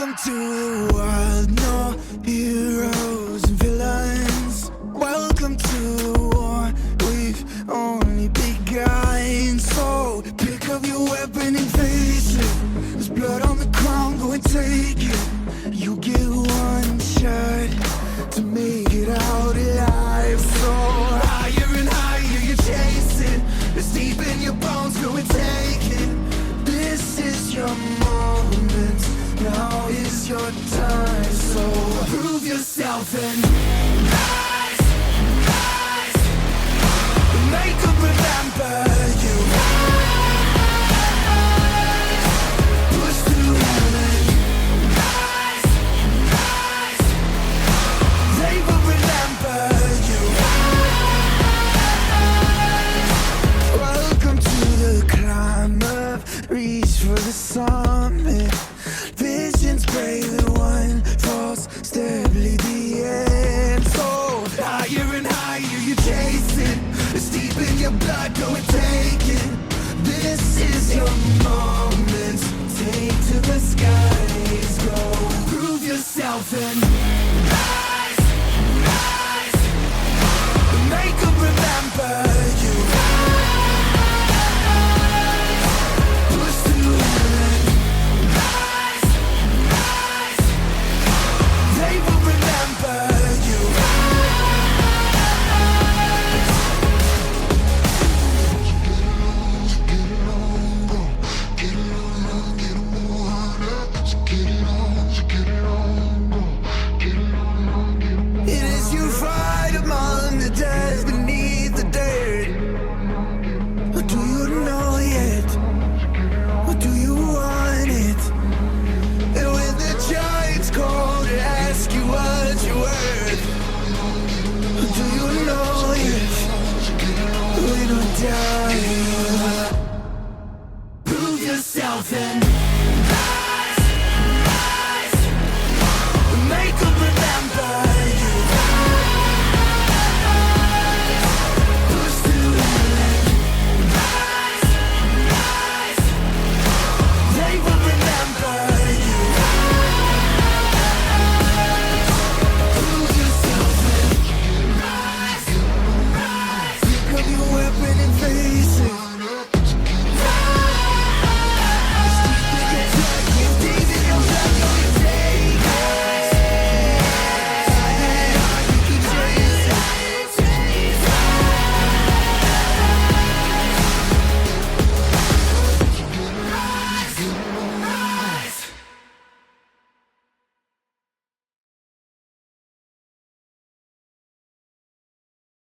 Welcome to the world, no heroes and villains. Welcome to the war, we've only begun. So pick up your weapon and face it. There's blood on the ground, go and take it. You get one shot to make it out alive. So higher and higher you're chasing. It's deep in your bones, go and take it. This is your moment, now is your time. So prove yourself and rise, rise. Make them remember you. Rise, push through heaven. Rise, rise. They will remember you. Rise. Welcome to the climb up, reach for the summit. Visions brave, the one falls, steadily the end. So higher and higher you're chasing. It's deep in your blood, go and take it. This is your moment, take to the skies, go. Prove yourself and rise, rise. Make them remember you. Rise, push through heaven. Rise, rise. They will remember you. It is you fight among the dead, beneath the dirt. Or do you know yet? Or do you want it? And when the giants call to ask you what you're worth, or do you know yet? When I die, prove yourself and